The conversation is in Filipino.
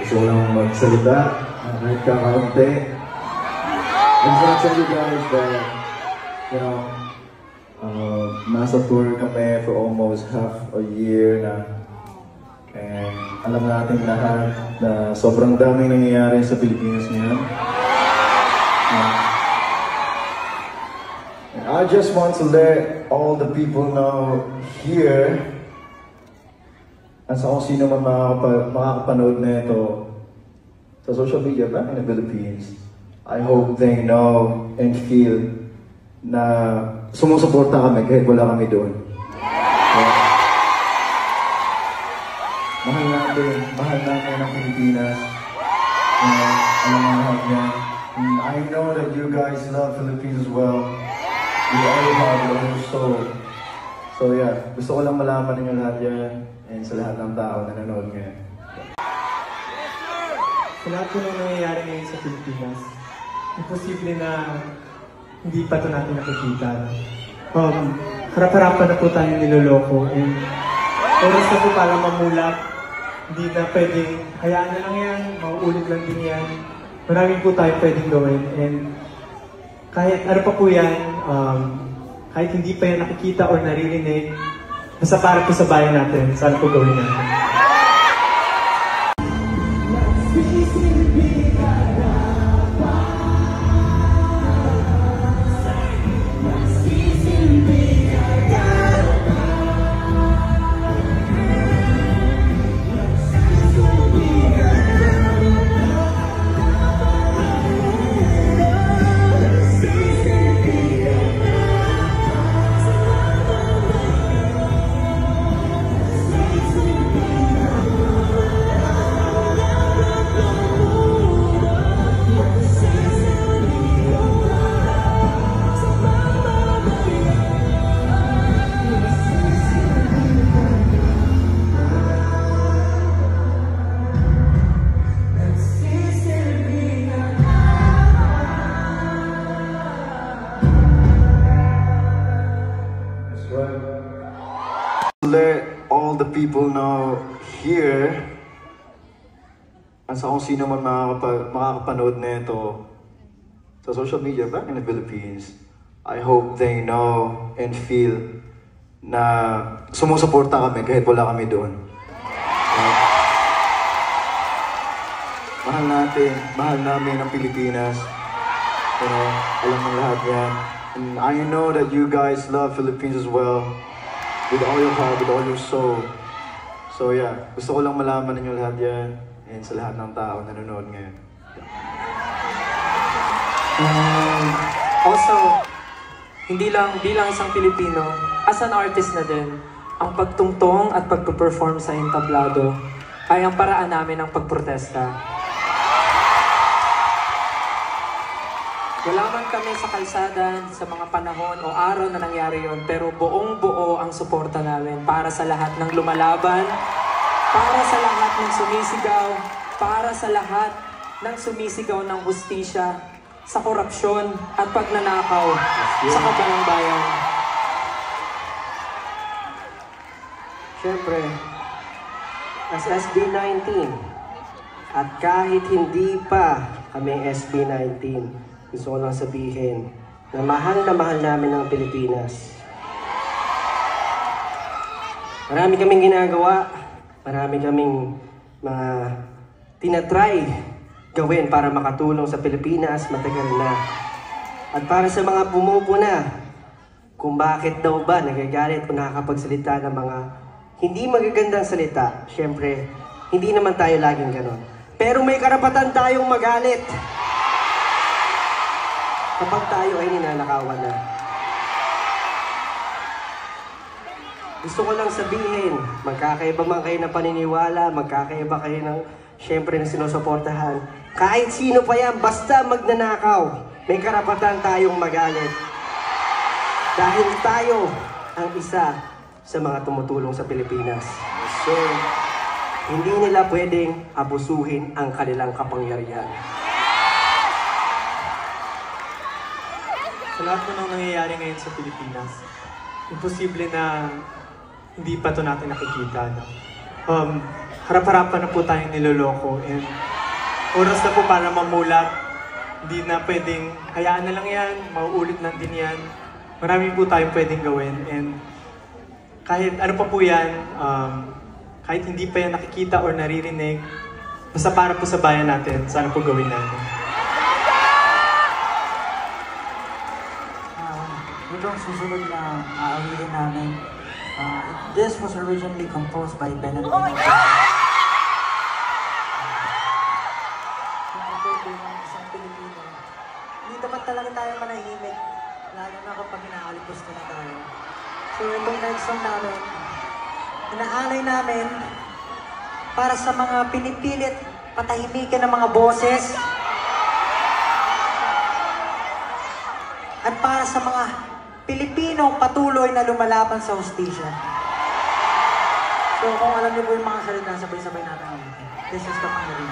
Gusto ko lang magsalita, kahit kakaunti. I just want to tell you guys that, you know, nasa tour kami for almost half a year na. And alam natin lahat na sobrang daming nangyayari sa Pilipinas ngayon. And I just want to let all the people know here, at sa kung sino man makakapanood na ito sa social media back in the Philippines, I hope they know and feel na sumusuporta kami kahit wala kami doon. Mahal namin ang Pilipinas. Alam mo lahat yan. I know that you guys love Philippines as well. We all have your own soul. So yeah, gusto ko lang malaman ninyo lahat yan and sa lahat ng tao na nanonood ngayon. Sa lahat po nang nangyayari ngayon sa Pilipinas, imposible na hindi pa ito natin nakikita. Harap-harapan na po tayong niloloko and oras na po para mamulat. Hindi na pwedeng, hayaan na lang yan, mauulit lang din yan. Maraming po tayo pwedeng gawin and kahit ano pa po yan, kahit hindi pa yan nakikita o naririnig, basta para po sa bayan natin, saan po gawin natin. Let all the people know here, at sa kung sino man makakapanood na ito sa social media back in the Philippines, I hope they know and feel na sumusuporta kami kahit wala kami doon. Mahal namin ang Pilipinas. Alam mo lahat yan. And I know that you guys love Philippines as well. With all your heart, with all your soul. So yeah, gusto ko lang malaman ninyo lahat yan and sa lahat ng tao na nanonood ngayon. Also, hindi lang bilang isang Pilipino, as an artist na din, ang pagtungtong at pagpe-perform sa entablado ay ang paraan namin ng pagprotesta. Wala man kami sa kalsada sa mga panahon o araw na nangyari yon, pero buong-buo ang suporta namin para sa lahat ng lumalaban, para sa lahat ng sumisigaw, para sa lahat ng sumisigaw ng hustisya, sa korupsyon at pagnanakaw sa kabanang bayan. Siyempre, as SB19, at kahit hindi pa kami SB19, gusto ko lang sabihin na mahal namin ang Pilipinas. Marami kaming ginagawa, marami kaming mga tinatry gawin para makatulong sa Pilipinas matagal na. At para sa mga pumupuna, kung bakit daw ba nagagalit o nakakapagsalita ng mga hindi magagandang salita, syempre, hindi naman tayo laging ganon. Pero may karapatan tayong magalit kapag tayo ay ninanakawan na. Gusto ko lang sabihin, magkakaiba man kayo ng paniniwala, magkakaiba kayo ng, syempre, ng sinusuportahan. Kahit sino pa yan, basta magnanakaw, may karapatan tayong magalit. Dahil tayo ang isa sa mga tumutulong sa Pilipinas. So, hindi nila pwedeng abusuhin ang kanilang kapangyarihan. Sa lahat po nang nangyayari ngayon sa Pilipinas, imposible na hindi pa ito natin nakikita. harap-harapan na po tayong niloloko and oras na po para mamulat. Hindi na pwedeng, hayaan na lang yan, mauulit lang din yan. Marami po tayong pwedeng gawin and kahit ano pa po yan, kahit hindi pa yan nakikita or naririnig, basta para po sa bayan natin, sana po gawin natin. Itong susunod na aawilin namin, this was originally composed by Benedict. Isang Pilipino. Hindi naman talaga tayo manahimik, lalo na kapag inaalikos na tayo. So itong next song namin, inaalay namin para sa mga pinipilit patahimikin ng mga boses at para sa mga Pilipinong patuloy na lumalaban sa hustisya. So kung alam niyo po yung mga salita, sabay-sabay natin ulitin. This is the Mandarin.